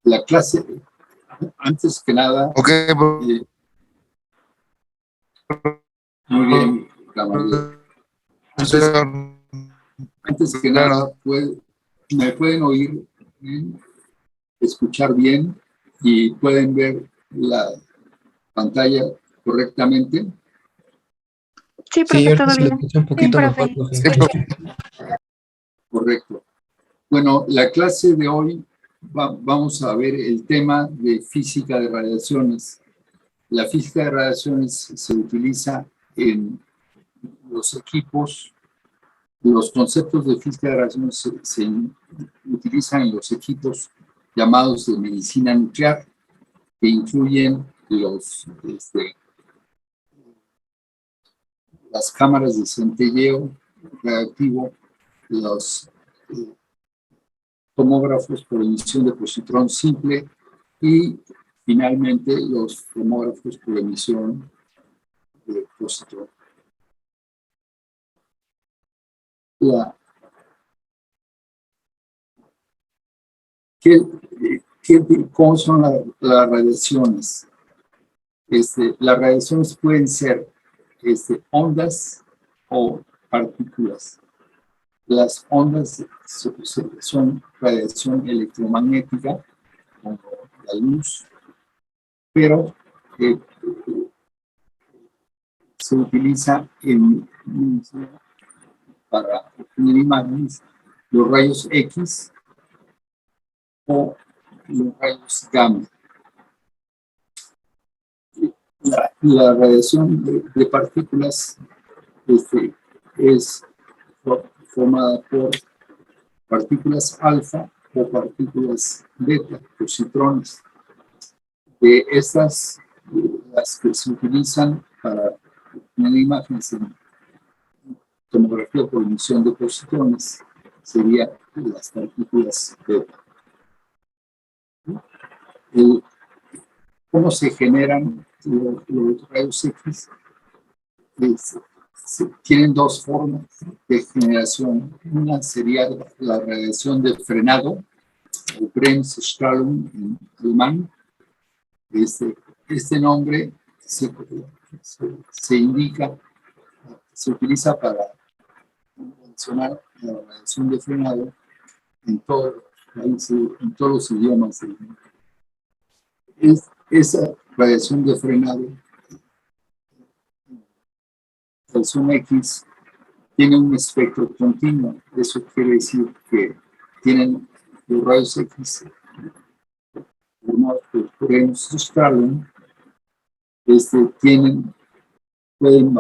La clase, antes que nada, muy bien, Gamaliel. Antes que nada, me pueden oír, escuchar bien y pueden ver la pantalla correctamente. Sí, profe, todo bien. Un poquito Sí, mejor, profe. Correcto. Bueno, la clase de hoy vamos a ver el tema de física de radiaciones. La física de radiaciones se utiliza en los equipos, los conceptos de física de radiaciones se utilizan en los equipos llamados de medicina nuclear, que incluyen las cámaras de centelleo reactivo, los tomógrafos por emisión de positrón simple y finalmente los tomógrafos por emisión de positrón. ¿Cómo son las radiaciones? Las radiaciones pueden ser ondas o partículas. Las ondas son radiación electromagnética, como la luz, pero se utiliza para obtener imágenes los rayos X o los rayos gamma. La radiación de partículas es formada por partículas alfa o partículas beta, positrones. De estas, las que se utilizan para obtener imágenes en tomografía por emisión de positrones serían las partículas beta. ¿Cómo se generan los rayos X? Tienen dos formas de generación. Una sería la radiación de frenado, el Bremsstrahlung en alemán. Este nombre se indica, se utiliza para mencionar la radiación de frenado en todos los idiomas del mundo. Esa radiación de frenado, radiación X, tiene un espectro continuo. Eso quiere decir que tienen los rayos X formados por Bremsstrahlung, pueden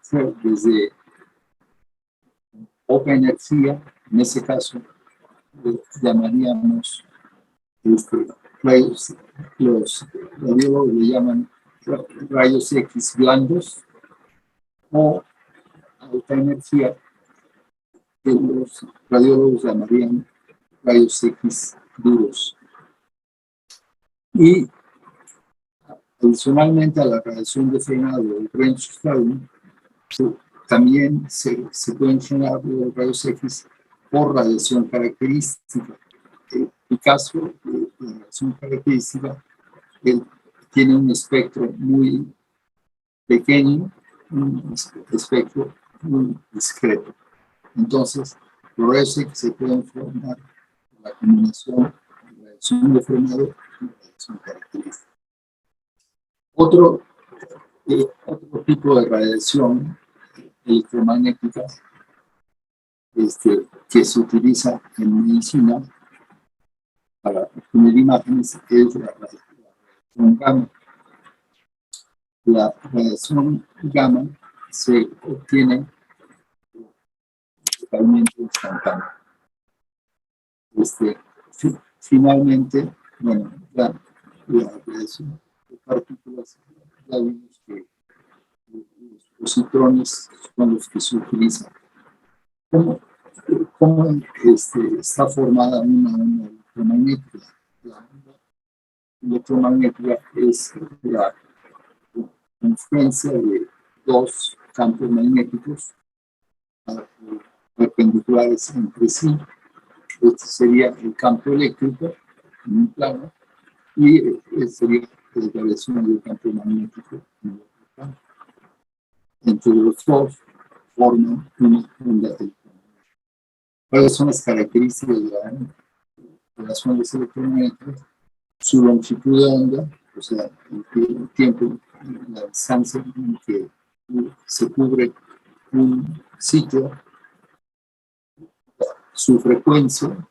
ser desde poca energía, en ese caso llamaríamos rayos, los radiólogos le llaman rayos X blandos, o alta energía, que los radiólogos llamarían rayos X duros. Y adicionalmente a la radiación de frenado del Bremsstrahlung, también se pueden generar los rayos X por radiación característica. El caso de la radiación característica tiene un espectro muy pequeño, un espectro muy discreto. Entonces, los rayos X se pueden formar por la combinación de radiación de frenado y radiación característica. Otro tipo de radiación electromagnética que se utiliza en medicina para obtener imágenes es la radiación gamma. La radiación gamma se obtiene totalmente instantánea. Finalmente, bueno, la radiación de partículas, ya vimos que los positrones son los que se utilizan. ¿Cómo está formada una onda electromagnética? La onda electromagnética es la confluencia de dos campos magnéticos perpendiculares entre sí. Este sería el campo eléctrico en un plano, y sería la radiación del campo magnético en el otro plano. Entre los dos forman una onda electromagnética. ¿Cuáles son las características de las ondas electromagnéticas? Su longitud de onda, o sea, el tiempo, la distancia en que se cubre un sitio, su frecuencia,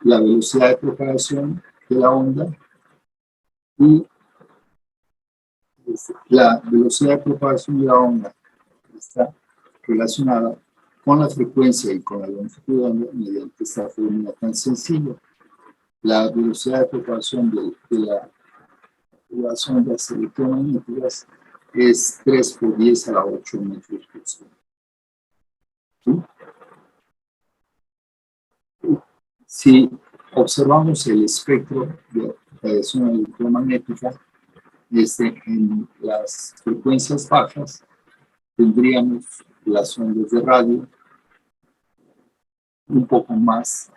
la velocidad de propagación de la onda y la velocidad de propagación de la onda está relacionada con la frecuencia y con la longitud de onda mediante esta fórmula tan sencilla. La velocidad de propagación de las ondas electromagnéticas es 3 por 10 a la 8 metros por segundo. ¿Sí? Si observamos el espectro de radiación electromagnética, en las frecuencias bajas tendríamos las ondas de radio un poco más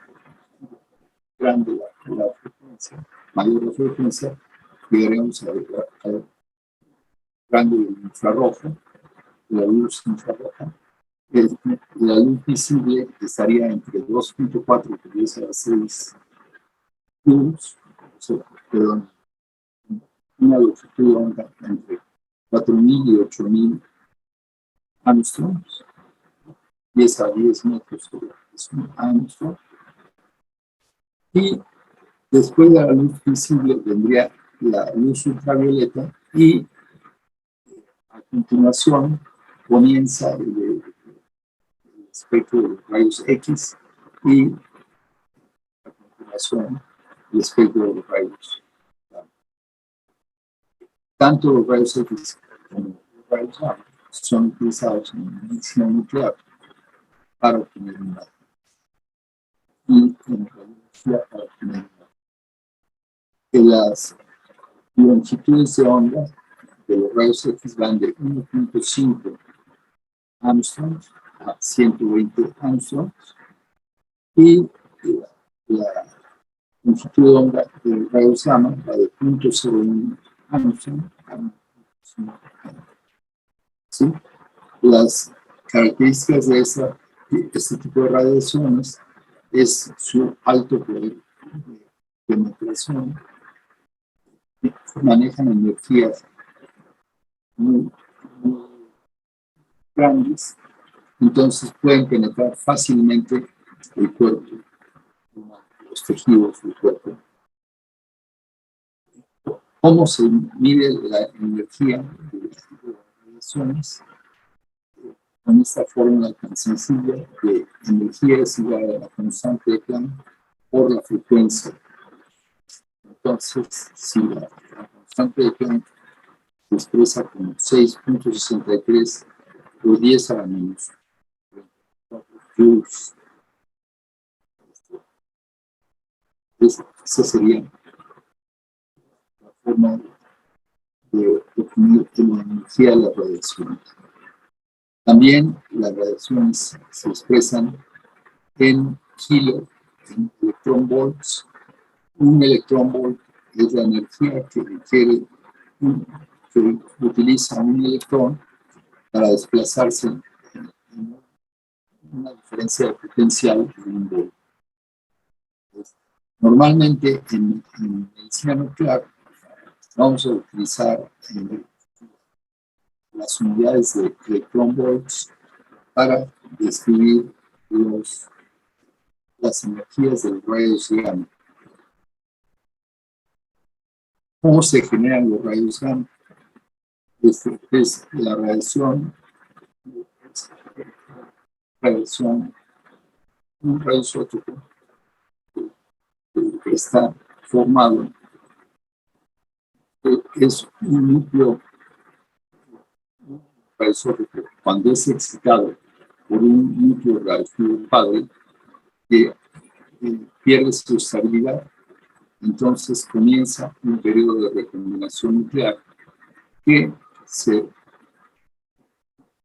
grande la frecuencia, mayor la frecuencia, llegaremos al rango del infrarrojo, la luz infrarroja. La luz visible estaría entre 2.4 por 10 a la 6 joules, perdón, una longitud de onda entre 4.000 y 8.000 angstroms, 10 a 10 metros sobre un angstrom. Y después de la luz visible vendría la luz ultravioleta y a continuación comienza el espectro de los rayos X y a continuación el espectro de los rayos gamma. Tanto los rayos X como los rayos gamma son utilizados en la medicina nuclear para obtener un dato y en radiología para obtener un dato. Las longitudes de onda de los rayos X van de 1.5 angstroms a 120 angstroms y la longitud de onda de los rayos gamma va de 0.01 angstrom a 1.5 angstrom. ¿Sí? Las características de este tipo de radiaciones es su alto poder de penetración. Manejan energías muy grandes, entonces pueden penetrar fácilmente el cuerpo, los tejidos del cuerpo. ¿Cómo se mide la energía de este tipo de radiaciones? Con esta fórmula tan sencilla de energía es igual a la constante de Planck por la frecuencia. Entonces, si la constante de Planck se expresa como 6.63 por 10 a la menos 24 joules, esa sería la forma de definir la energía de las radiaciones. También las radiaciones se expresan en kilo, en electronvolts. Un electronvolt es la energía que requiere, que utiliza un electrón para desplazarse en una diferencia de potencial de un volt. Normalmente en medicina nuclear vamos a utilizar las unidades de electronvolts para describir las energías de los rayos gamma. ¿Cómo se generan los rayos gamma? Es la radiación, un radioisótopo que está formado, es un núcleo radioisótopo cuando es excitado por un núcleo radioactivo padre que pierde su estabilidad. Entonces comienza un periodo de recombinación nuclear que se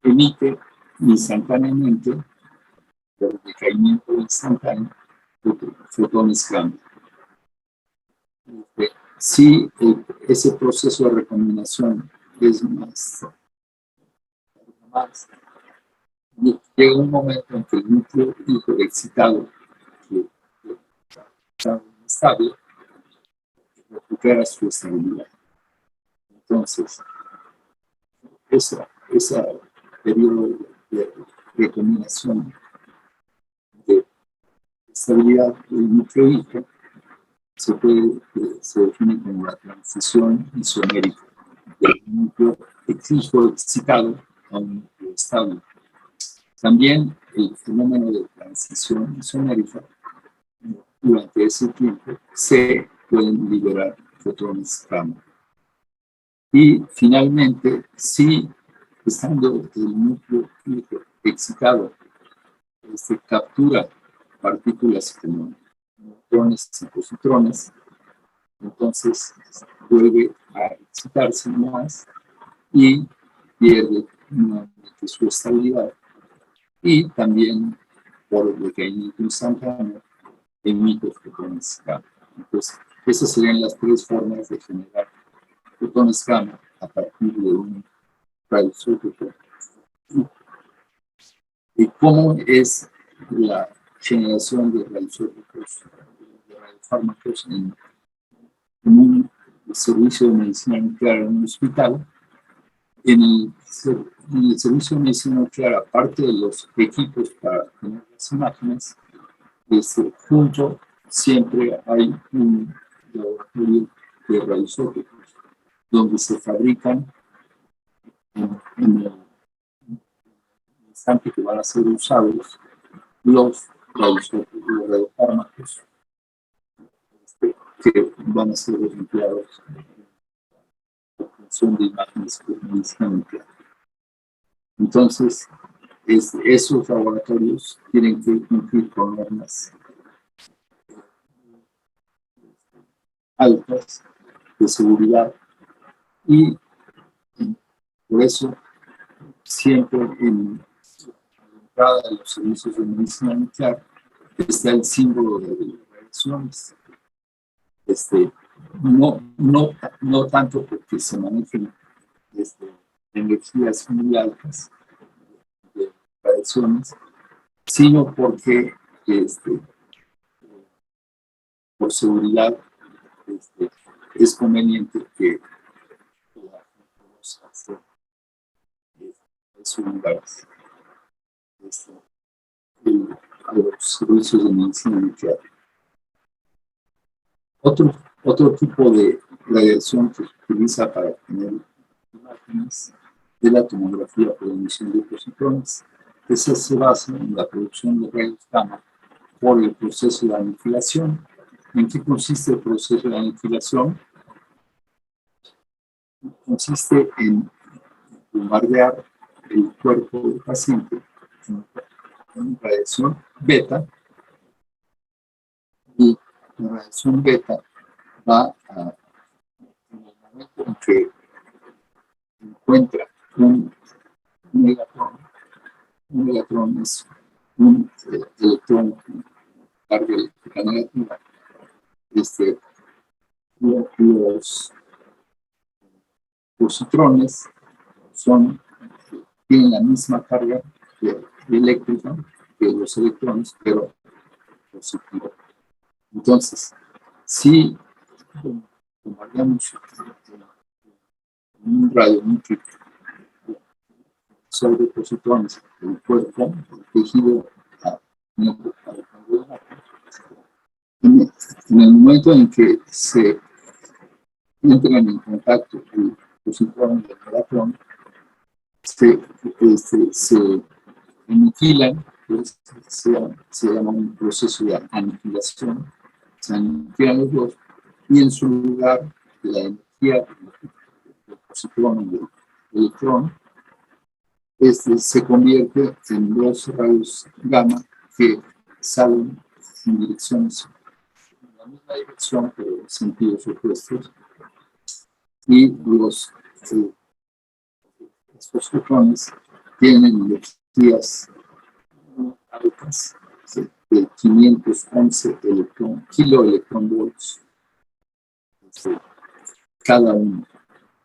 emite instantáneamente, por decaimiento instantáneo, de fotones gamma. Si ese proceso de recombinación es más, llega un momento en que el núcleo excitado, que está estable, recupera su estabilidad. Entonces, ese periodo de recombinación de estabilidad del núcleo hídrico se define como la transición isomérica del núcleo excitado a un núcleo estable. También el fenómeno de transición isomérica, durante ese tiempo se pueden liberar fotones gamma. Y finalmente, si estando el núcleo excitado, captura partículas como neutrones y positrones, entonces vuelve a excitarse más y pierde nuevamente su estabilidad. Y también, por decaimiento instantáneo, emite fotones gamma. Entonces, esas serían las tres formas de generar fotones gamma a partir de un radioisótopo. ¿Y cómo es la generación de radioisótopos, de radiofármacos en un servicio de medicina nuclear en un hospital? En el servicio de medicina nuclear, aparte de los equipos para tener las imágenes, junto siempre hay un laboratorio de radioisótopos donde se fabrican en el instante que van a ser usados los radiofármacos que van a ser empleados en la obtención de imágenes de medicina nuclear. Entonces, esos laboratorios tienen que cumplir con normas altas de seguridad y por eso siempre en la entrada de los servicios de medicina nuclear está el símbolo de radiaciones. No tanto porque se manejen energías muy altas de radiaciones, sino porque por seguridad es conveniente que la gente los hace en sus lugares a los servicios de medicina nuclear. Otro tipo de radiación que se utiliza para obtener imágenes de la tomografía por emisión de positrones. Esa se basa en la producción de rayos gamma por el proceso de aniquilación. ¿En qué consiste el proceso de aniquilación? Consiste en bombardear el cuerpo del paciente con radiación beta, y la radiación beta va a, en el momento en que encuentra un megatrón es un electrón con carga eléctrica negativa. Los positrones tienen la misma carga eléctrica que los electrones, pero positiva. Entonces, si bombardeamos un radionúclido sobre positrones del cuerpo, el tejido en el momento en que se entran en contacto el positrón y el negatrón, se aniquilan, pues, se llama un proceso de aniquilación, se aniquilan los dos, y en su lugar la energía del positrón y del electrón se convierte en dos rayos gamma que salen en direcciones, en la misma dirección, pero en sentidos opuestos, y estos fotones tienen energías altas de 511 kiloelectronvolts, cada uno.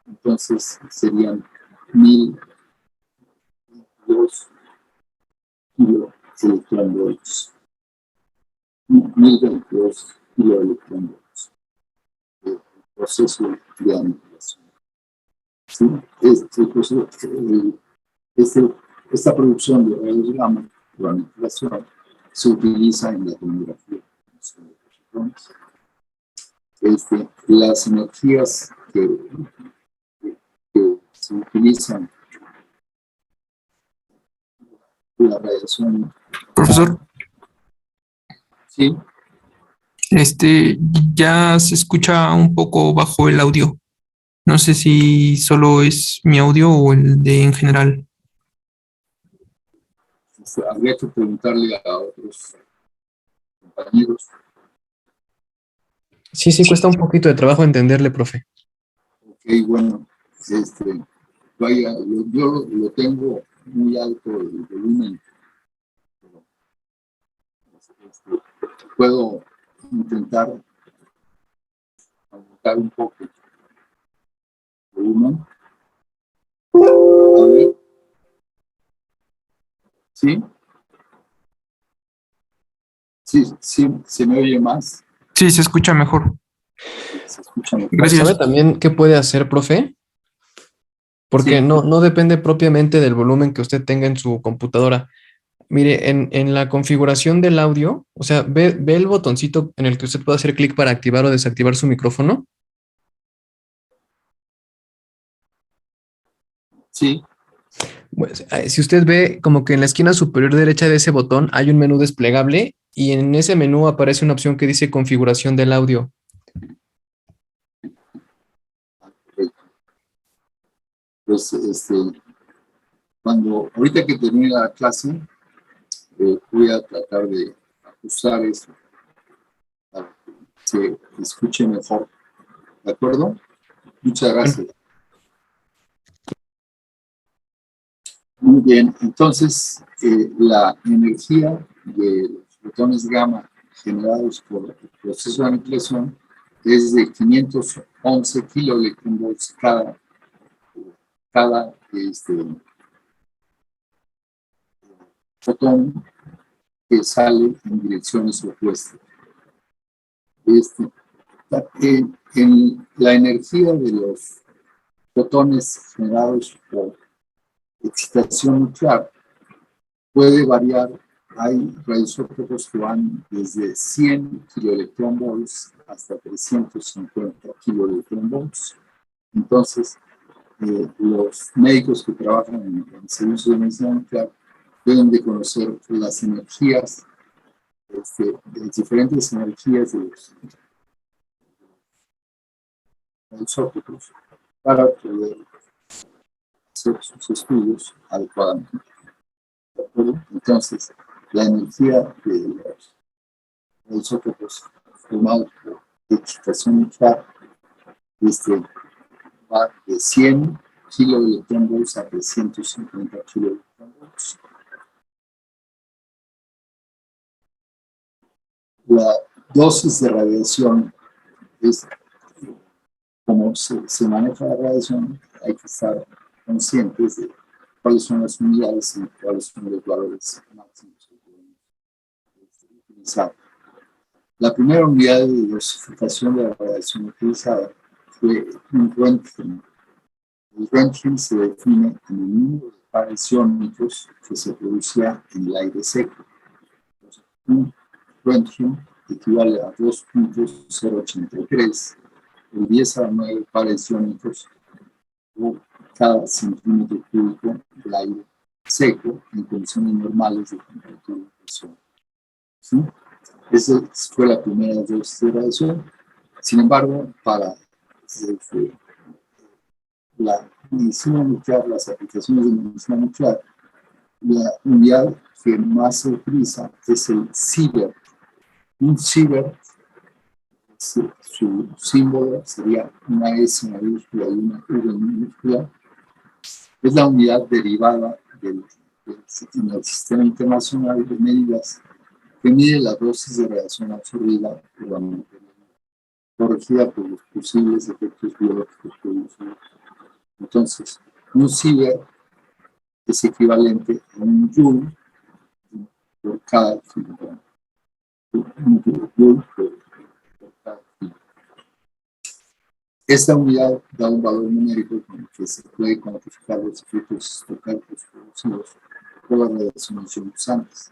Entonces serían 1002 kiloelectronvolts. 1022 kiloelectronvolts. El proceso de aniquilación. ¿Sí? Esta producción de rayos gamma, la aniquilación, se utiliza en la tomografía de fotones. Las energías que se utilizan la radiación. Profesor, Sí, ya se escucha un poco bajo el audio. No sé si solo es mi audio o el de en general. habría que preguntarle a otros compañeros. Sí, cuesta un poquito de trabajo entenderle, profe. Ok, bueno, vaya, yo lo tengo muy alto el volumen. Puedo intentar aumentar un poco el volumen. A ver. ¿Sí? Sí, se me oye más. Sí, se escucha mejor. Se escucha mejor. Gracias. ¿Sabe también qué puede hacer, profe? Porque Sí. no depende propiamente del volumen que usted tenga en su computadora. Mire, en la configuración del audio, o sea, ve el botoncito en el que usted puede hacer clic para activar o desactivar su micrófono. Sí, Pues, si usted ve como que en la esquina superior derecha de ese botón hay un menú desplegable y en ese menú aparece una opción que dice configuración del audio. pues ahorita que termine la clase, voy a tratar de ajustar eso para que se escuche mejor. ¿De acuerdo? Muchas gracias. Muy bien, entonces la energía de los fotones gamma generados por el proceso de aniquilación es de 511 kiloelectronvolts cada fotón que sale en direcciones opuestas. En la energía de los fotones generados por excitación nuclear puede variar. Hay radioisótopos que van desde 100 kiloelectronvolts hasta 350 kiloelectronvolts. Entonces, los médicos que trabajan en el servicio de medicina nuclear deben de conocer las energías, las diferentes energías de los radioisótopos para poder hacer sus estudios adecuadamente. ¿De acuerdo? Entonces, la energía de los isótopos formados por excitación nuclear va de 100 kiloelectronvolts a 350 kiloelectronvolts. La dosis de radiación es como se maneja la radiación, hay que estar conscientes de cuáles son las unidades y cuáles son los valores máximos que podemos utilizar. La primera unidad de dosificación de la radiación utilizada fue un Röntgen. El Röntgen se define como el número de pares iónicos que se producía en el aire seco. Entonces, un Röntgen equivale a 2.083 por 10 a la 9 pares iónicos por cada centímetro cúbico de aire seco en condiciones normales de temperatura y presión. ¿Sí? Esa fue la primera dosis de radiación. Sin embargo, para la medicina nuclear, las aplicaciones de medicina nuclear, la unidad que más se utiliza es el sievert. Un sievert, su símbolo sería una S mayúscula y una V minúscula. Es la unidad derivada en el Sistema Internacional de Medidas que mide la dosis de radiación absorbida por la materia. corregida por los posibles efectos biológicos producidos. Entonces, un ciber es equivalente a un joule por cada kilogramo. Un joule por cada kilogramo. Esta unidad da un valor numérico con el que se puede cuantificar los efectos estocásticos producidos por las radiaciones ionizantes.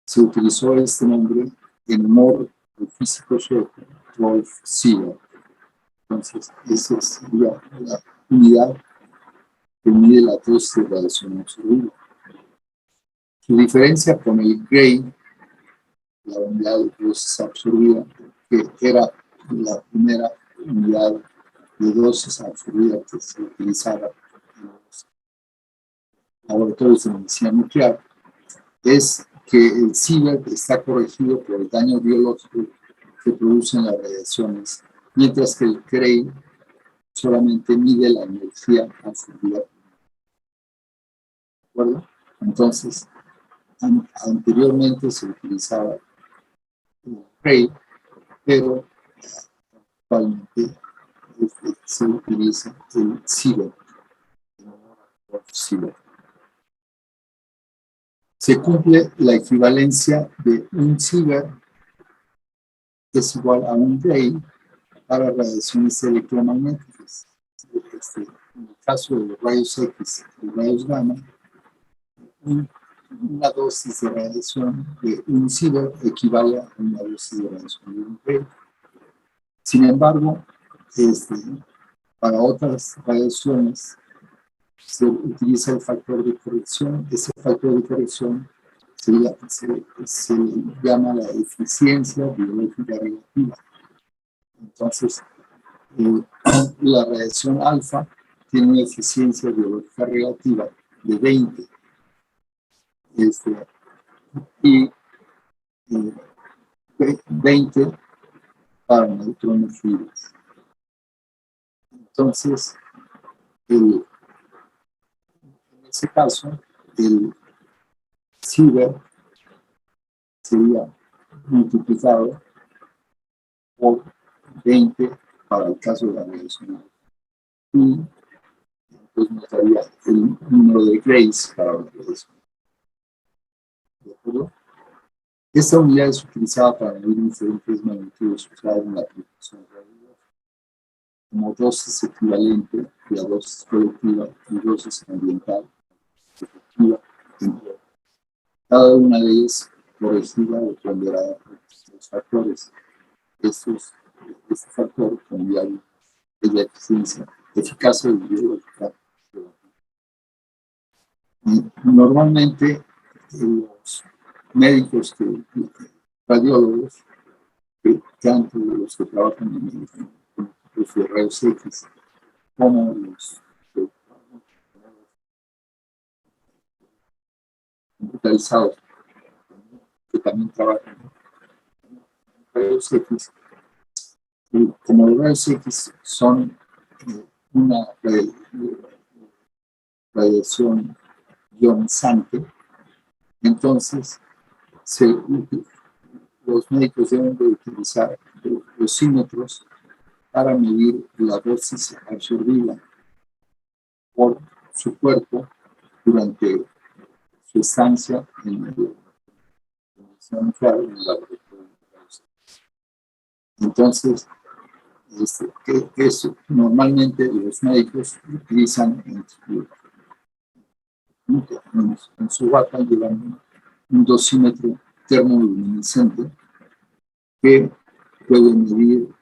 Se utilizó este nombre en honor al físico sueco Rolf Seeger. Entonces, esa es la unidad que mide la dosis de radiación absorbida. Su diferencia con el Gray, la unidad de dosis absorbida, que era la primera unidad de dosis absorbida que se utilizaba en los laboratorios de medicina nuclear, es que el ciber está corregido por el daño biológico que producen las radiaciones, mientras que el Gray solamente mide la energía absorbida. ¿De acuerdo? Entonces, anteriormente se utilizaba el Gray, pero actualmente se utiliza el ciber. Se cumple la equivalencia de un ciber que es igual a un Gray para radiaciones electromagnéticas. En el caso de los rayos X y rayos gamma, una dosis de radiación de un ciber equivale a una dosis de radiación de un Gray. Sin embargo, para otras radiaciones se utiliza el factor de corrección. Ese factor de corrección se llama la eficiencia biológica relativa. Entonces, la radiación alfa tiene una eficiencia biológica relativa de 20 y 20 para neutrones libres. Entonces, en ese caso, el ciber sería multiplicado por 20 para el caso de la radiación. Y pues nos daría el número de Grays para la radiación. ¿De acuerdo? Esta unidad es utilizada para medir diferentes magnitudes usadas en la aplicación radiológica, como dosis equivalente, la dosis colectiva y dosis ambiental, efectiva, entre otras. Cada una de ellas corregida o ponderada por los factores. Este factor cambiable es la eficacia biológica. Normalmente los médicos, radiólogos, tanto los que trabajan en los rayos X como los computarizados, que también trabajan en rayos X, como los rayos X son una radiación ionizante, entonces los médicos deben de utilizar dosímetros para medir la dosis absorbida por su cuerpo durante su estancia en el laboratorio. Entonces, normalmente los médicos utilizan en su bata, llevan un dosímetro termoluminescente que puede medir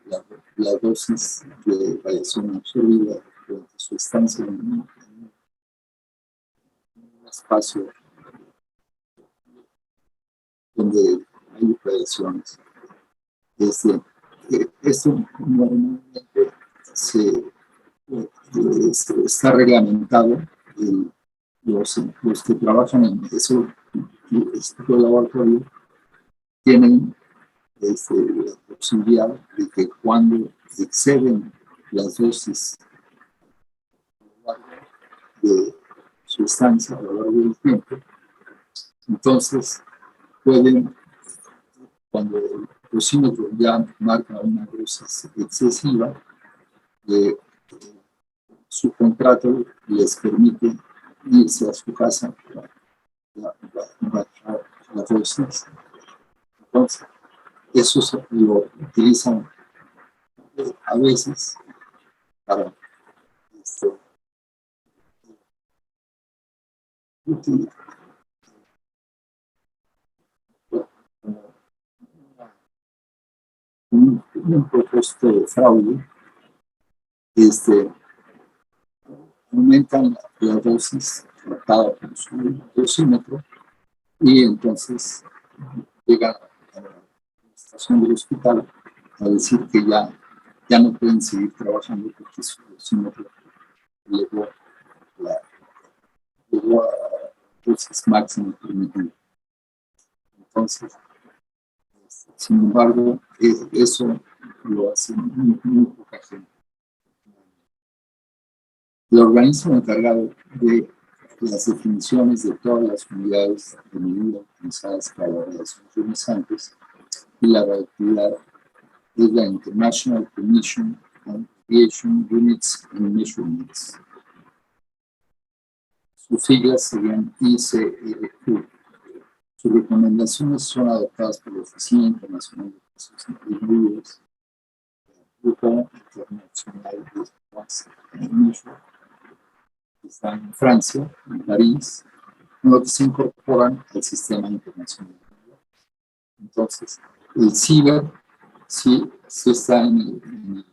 la dosis de radiación absorbida durante su estancia en un espacio donde hay radiaciones. Esto normalmente está reglamentado. Los que trabajan en ese tipo de laboratorio tienen la posibilidad de que cuando exceden las dosis de su estancia a lo largo del tiempo, entonces pueden, cuando dosímetro ya marca una dosis excesiva, su contrato les permite irse a su casa la dosis. Entonces, eso lo utilizan a veces para un propósito de fraude, aumentan la dosis tratada por su dosímetro y entonces llegan a la estación del hospital a decir que ya no pueden seguir trabajando porque su dosímetro llegó a dosis máxima permitida. Entonces, sin embargo, eso lo hace muy poca gente. El organismo encargado de las definiciones de todas las unidades de medida utilizadas para la radiación ionizantes y la radioactividad es la International Commission on Radiation Units and Measurements. Sus siglas serían ICRQ. Sus recomendaciones son adoptadas por la Oficina Internacional de Precios Individuos, el Grupo Internacional de Advanced Measure, que está en Francia, en París, con lo que se incorporan al sistema internacional. Entonces, el CIBER sí está en el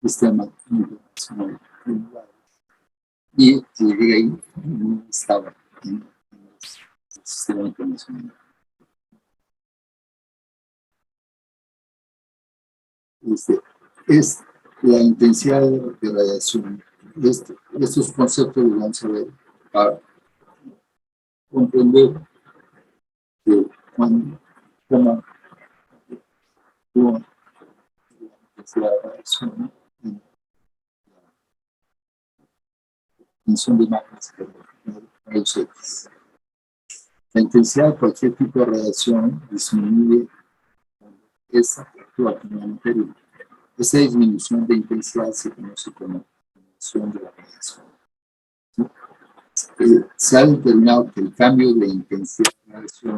sistema internacional y el GREI no estaba en el sistema internacional. Es la intensidad de radiación. Estos conceptos los vamos a ver para comprender que cómo actúa la intensidad de radiación en la emisión de imágenes por rayos X. La intensidad de cualquier tipo de radiación disminuye cuando esta actúa como una materia. Esta disminución de intensidad se conoce como disminución de la radiación. ¿Sí? Se ha determinado que el cambio de intensidad de radiación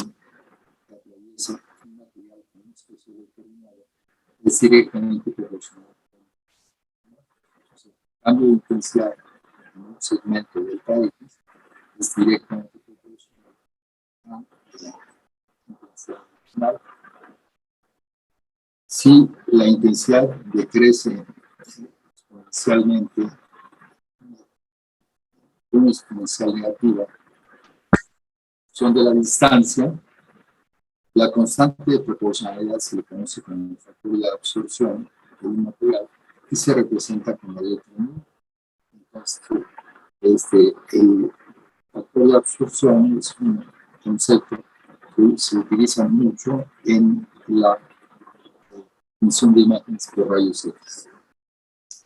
que atraviesa un material con un espacio determinado es directamente proporcional. El cambio de intensidad en un segmento del país es directamente proporcional a la intensidad original. Si la intensidad decrece exponencialmente, una exponencial negativa, son de la distancia, la constante de proporcionalidad se le conoce como el factor de absorción de un material y se representa con la letra U. Entonces, el factor de absorción es un concepto que se utiliza mucho en la emisión de imágenes por rayos X.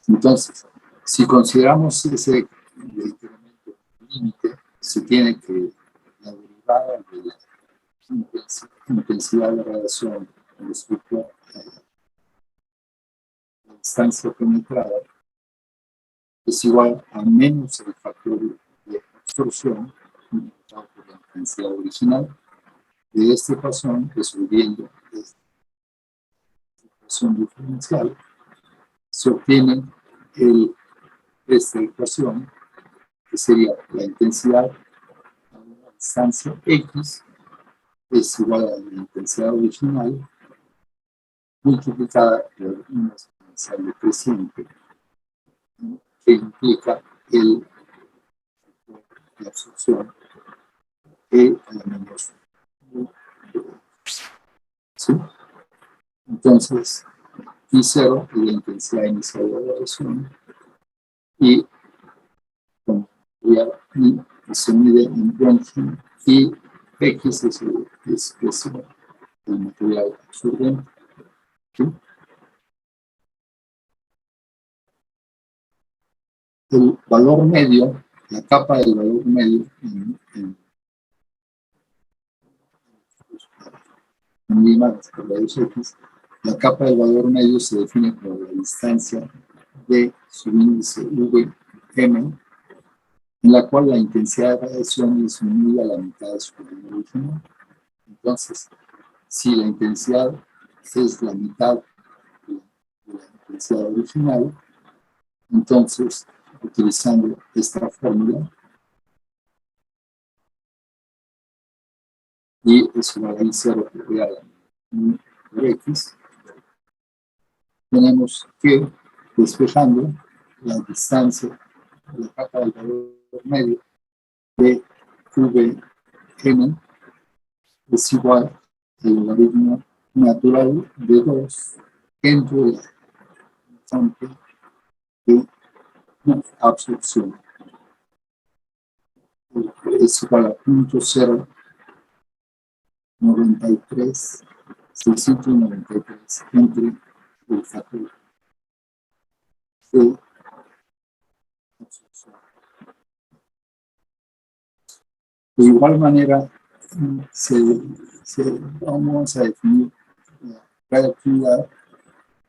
Entonces, si consideramos ese incremento límite, se tiene que la derivada de la intensidad de radiación respecto a la distancia penetrada es igual a menos el factor de absorción multiplicado por la intensidad original. De esta ecuación, resolviendo esta ecuación diferencial, se obtiene esta ecuación, que sería la intensidad a una distancia X es igual a la intensidad original multiplicada por una exponencial decreciente, que implica la absorción E a la menos U. ¿Sí? Entonces, I0 es la intensidad inicial de la radiación y como I se mide en Röntgen y X es el material absorbente. ¿Sí? El valor medio, la capa del valor medio en Lima por rayos X, la capa del valor medio se define como la distancia de subíndice VM, en la cual la intensidad de radiación disminuye a la mitad de su valor original. Entonces, si la intensidad es la mitad de la intensidad original, entonces, utilizando esta fórmula, y eso va a ir 0 real por X, tenemos que, despejando la distancia de la capa del valor medio de Vm es igual al logaritmo natural de 2 entre la constante de absorción. Es igual a 0.093 entre el factor de absorción. De igual manera, vamos a definir la reactividad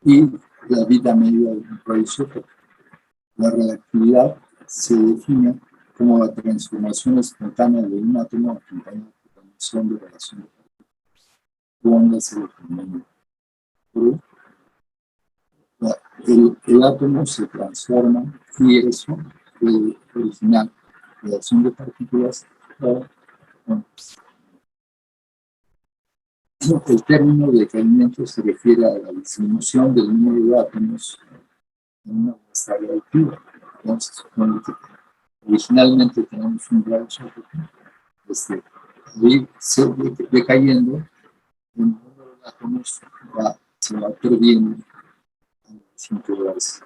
y la vida media de un radioisótopo. La reactividad se define como la transformación espontánea de un átomo acompañada por la emisión de relaciones de ondas electromagnéticas. El átomo se transforma y eso puede originar relación de partículas o ondas. El término de decaimiento se refiere a la disminución del número de átomos en una muestra reactiva. Entonces, supone que originalmente tenemos un radioisótopo, decayendo, el número de átomos se va perdiendo al desintegrarse.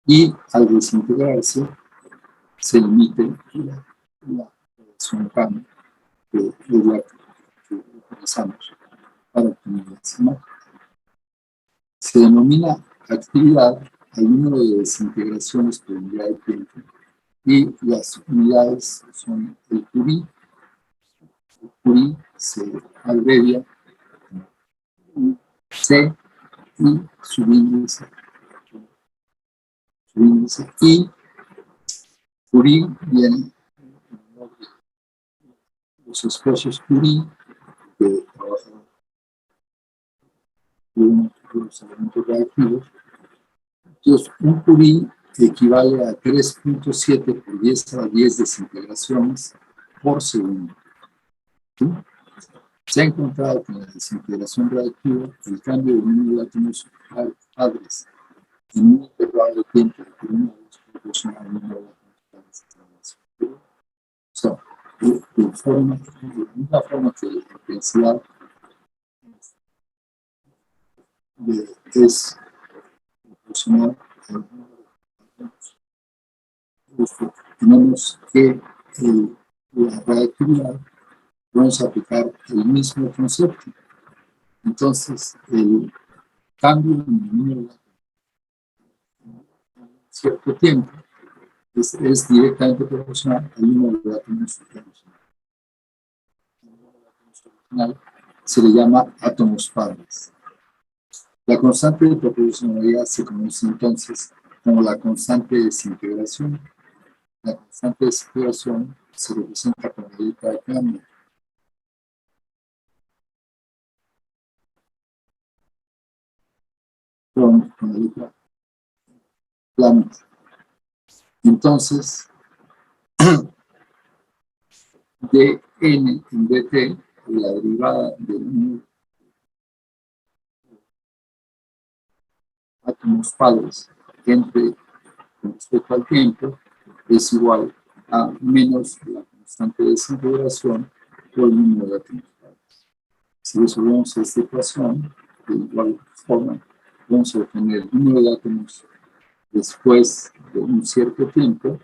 Y al desintegrarse, se emite la radiación gamma, que es la que utilizamos para obtener la imagen. Se denomina actividad al número de desintegraciones por unidad de tiempo y las unidades son el Curie. El Curie se abrevia C y subíndice y Curie viene de los esposos Curie que trabajan con los elementos reactivos. Entonces, un Curie equivale a 3.7 por 10 a la 10 desintegraciones por segundo. ¿Sí? Se ha encontrado que en la desintegración reactiva el cambio de número de átomos padres en un intervalo de tiempo de 1 a 2 proporciona al número de átomos padres de desintegración. O sea, de la misma forma que la intensidad es proporcional al número de átomos, tenemos que la reactividad vamos a aplicar el mismo concepto. Entonces, el cambio en el número de átomos en cierto tiempo es directamente proporcional al número de átomos original. El número de átomos original se le llama átomos padres. La constante de proporcionalidad se conoce entonces como la constante de desintegración. La constante de desintegración se representa con la letra de cambio. Con la letra lambda. Entonces, dn en dt, la derivada de átomos padres con respecto al tiempo es igual a menos la constante de desintegración por el número de átomos padres. Si resolvemos esta ecuación, de igual forma, vamos a obtener el número de átomos después de un cierto tiempo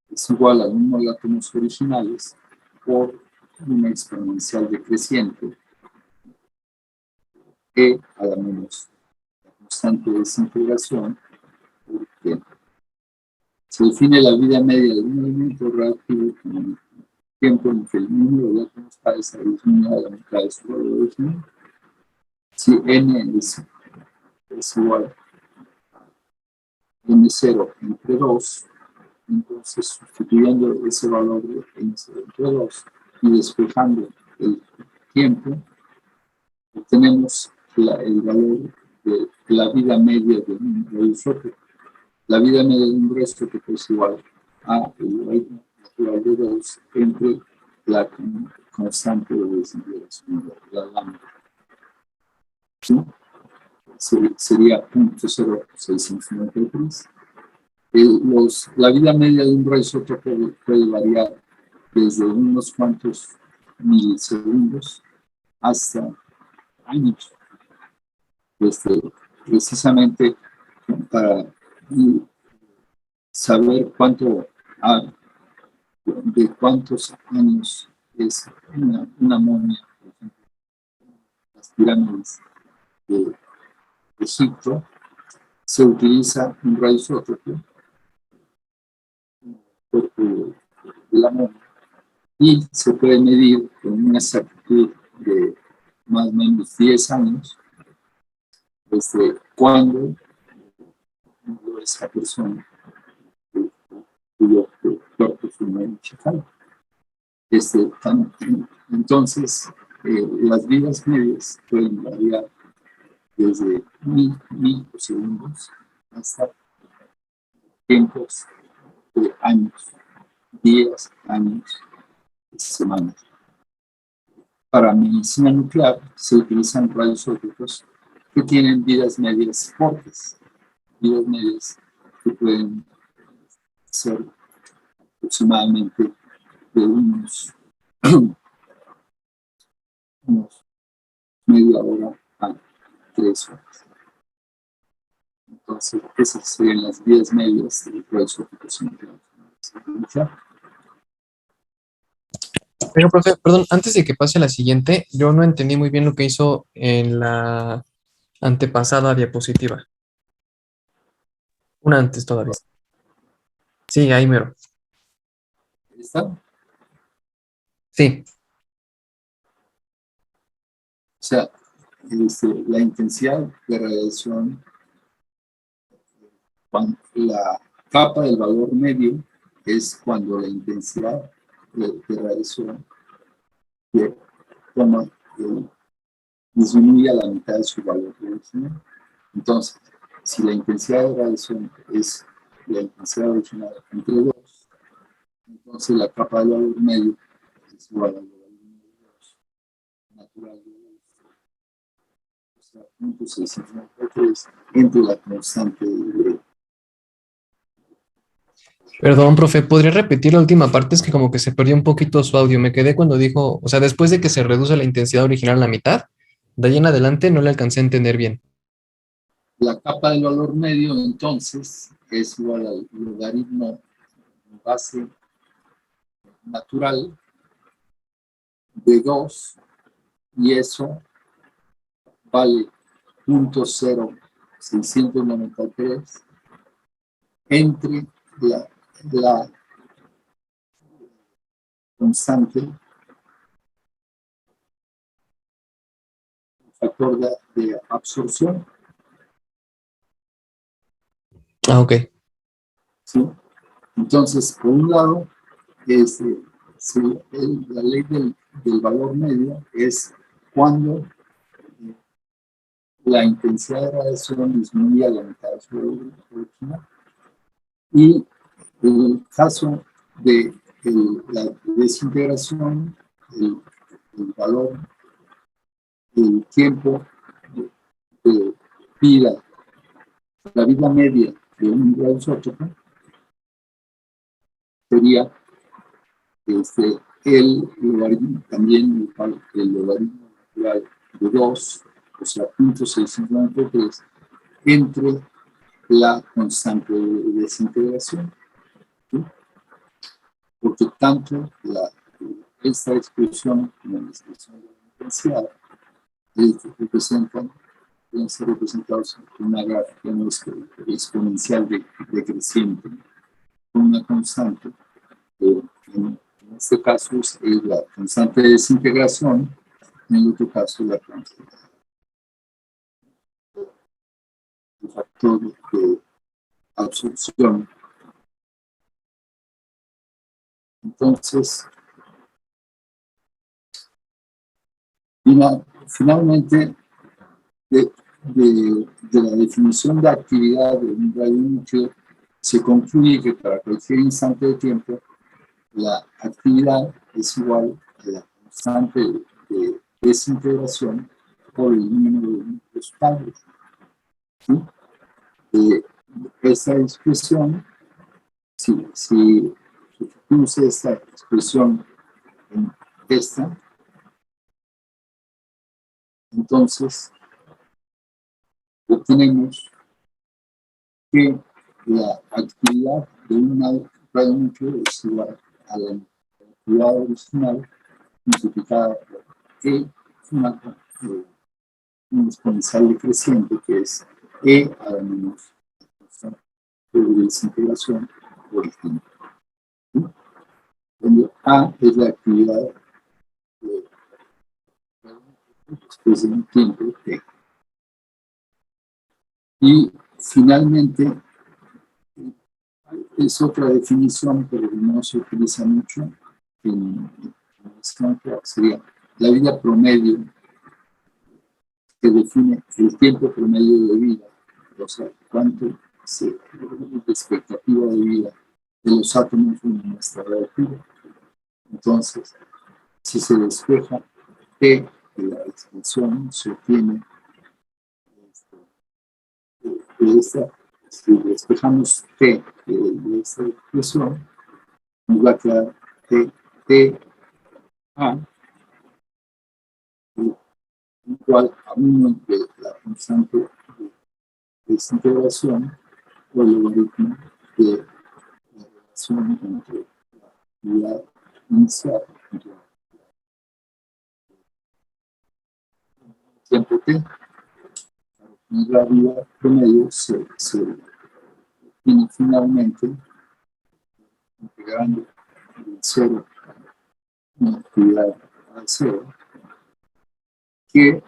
es igual al número de átomos originales por una exponencial decreciente e a la menos la constante de desintegración por tiempo. Se define la vida media de un elemento reactivo como tiempo en que el número de átomos parece disminuir a la mitad de su valor original. Si n es igual a n0 entre 2, entonces sustituyendo ese valor de n0 entre 2 y despejando el tiempo, obtenemos el valor de la vida media de un radioisótopo. La vida media de un radioisótopo es igual a el logaritmo natural de 2 entre la constante de desintegración, la lambda. ¿Sí? Sería 0.0693. La vida media de un radioisótopo puede variar desde unos cuantos milisegundos hasta años. Precisamente para saber de cuántos años es una momia, por ejemplo, las pirámides de Egipto, se utiliza un radioisótopo, un cuerpo de la momia, y se puede medir con una exactitud de más o menos 10 años cuando murió esa persona cuyo cuerpo fue modificado. Entonces, las vidas medias pueden variar desde microsegundos hasta tiempos de años, días, años, semanas. Para medicina nuclear se utilizan radioisótopos que tienen vidas medias cortas, vidas medias que pueden ser aproximadamente de unos media hora a 3 horas. Entonces, esas serían las vidas medias de radioisótopos nucleares. Pero, profe, perdón, antes de que pase a la siguiente, yo no entendí muy bien lo que hizo en la antepasada diapositiva. Una antes todavía. Sí, ahí mero. ¿Está? Sí. O sea, la intensidad de radiación, la capa del valor medio es cuando la intensidad de radiación disminuye a la mitad de su valor original. Entonces, si la intensidad de radiación es la intensidad original entre 2, entonces la capa del valor medio es igual al logaritmo de 2 natural de 2, o sea, 0.693 entre la constante de... Perdón, profe, ¿podría repetir la última parte? Es que como que se perdió un poquito su audio. Me quedé cuando dijo, o sea, después de que se reduce la intensidad original a la mitad, de ahí en adelante no le alcancé a entender bien. La capa del valor medio, entonces, es igual al logaritmo base natural de 2, y eso vale 0.0693 entre la constante, el factor de absorción. Ah, ok. ¿Sí? Entonces, por un lado, la ley del valor medio es cuando la intensidad de radiación disminuye a la mitad de su valor original. Y en el caso de la desintegración, el valor, el tiempo de vida, la vida media de un radioisótopo sería el logaritmo, también el logaritmo natural de 2, o sea, 0.693, entre la constante de desintegración. ¿Sí? Porque tanto esta expresión como la expresión de la intensidad pueden ser representados en una gráfica exponencial decreciente, con una constante en este caso es la constante de desintegración, en el otro caso la constante, el factor de absorción. Entonces, finalmente, de la definición de actividad de un radionúcleo, se concluye que para cualquier instante de tiempo, la actividad es igual a la constante de desintegración por el número de núcleos padres. ¿Sí? Esta expresión, si sustituye esta expresión en esta, entonces obtenemos que la actividad de un radionúcleo es igual a la actividad original multiplicada por E, una exponencial decreciente que es E a la menos de desintegración por el tiempo. ¿Sí? Donde A es la actividad después de un tiempo T. Y finalmente, es otra definición, pero no se utiliza mucho en sería la vida promedio, que define el tiempo promedio de vida, o sea, cuánto la expectativa de vida de los átomos en nuestra reactiva. Entonces, si se despeja T de la expansión, se obtiene de esta, si despejamos T de esta expresión, nos va a quedar T A igual a 1 de la constante de desintegración o el logaritmo de la relación entre la actividad inicial y el tiempo T. Y la vida promedio se tiene finalmente integrando el cero una actividad al cero, que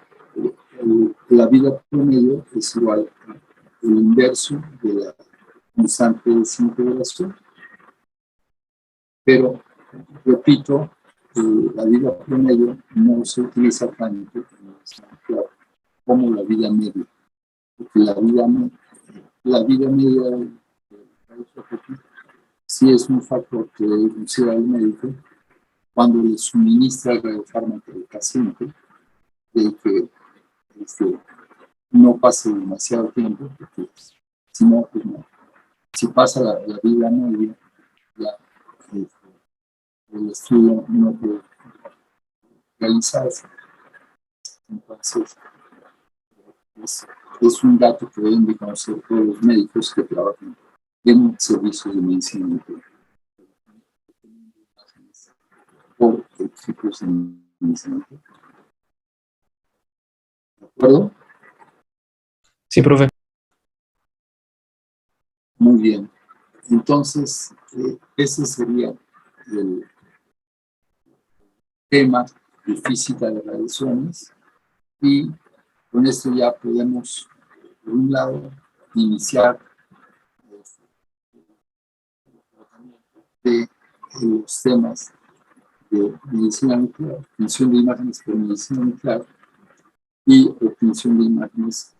la vida promedio es igual al inverso de la constante de desintegración. Pero, repito, la vida promedio no se utiliza tanto como la vida media, porque la vida media del sí es un factor que debe considerar el médico cuando le suministra el radiofármaco al paciente, de que no pase demasiado tiempo, porque si no, pues no. Si pasa la vida media, ya el estudio no puede realizarse. Entonces, es un dato que deben de conocer todos los médicos que trabajan en servicios de medicina nuclear por equipos de medicina nuclear. ¿De acuerdo? Sí, profe. Muy bien. Entonces, ese sería el tema de física de radiaciones y con esto ya podemos, por un lado, iniciar de los temas de medicina nuclear, obtención de imágenes por medicina nuclear y obtención de imágenes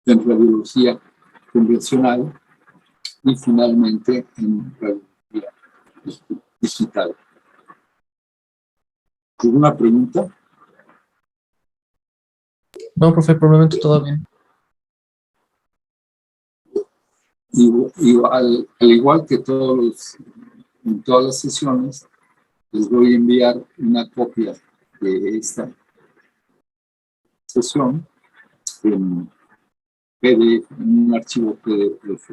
en radiología convencional y finalmente en radiología digital. ¿Alguna pregunta? No, profe, probablemente todo bien. Al igual que en todas las sesiones, les voy a enviar una copia de esta sesión en PDF, en un archivo PDF.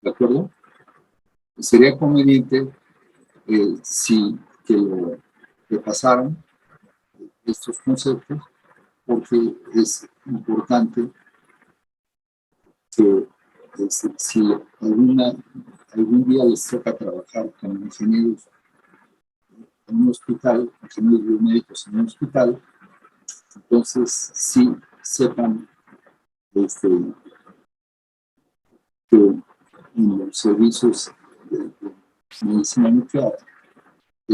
¿De acuerdo? Sería conveniente si que lo repasaran estos conceptos, porque es importante que si algún día les toca trabajar con ingenieros un hospital, ingenieros biomédicos en un hospital, entonces sí sepan que en los servicios de medicina nuclear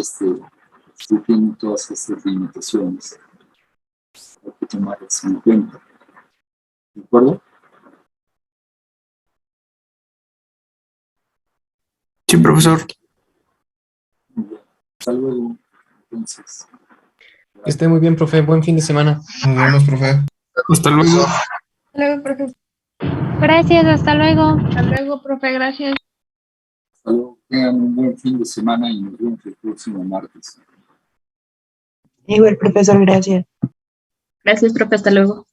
sí tienen todas estas limitaciones. Hay que tomarlas en cuenta. ¿De acuerdo? Sí, profesor. Muy bien. Hasta luego. Entonces, Que esté muy bien, profe. Buen fin de semana. Nos vemos, profe. Hasta luego. Luego, profe. Gracias, hasta luego. Hasta luego, profe. Gracias. hasta luego. Tengan un buen fin de semana y nos vemos el próximo martes. Igual, profesor, gracias. Gracias, profe. Hasta luego.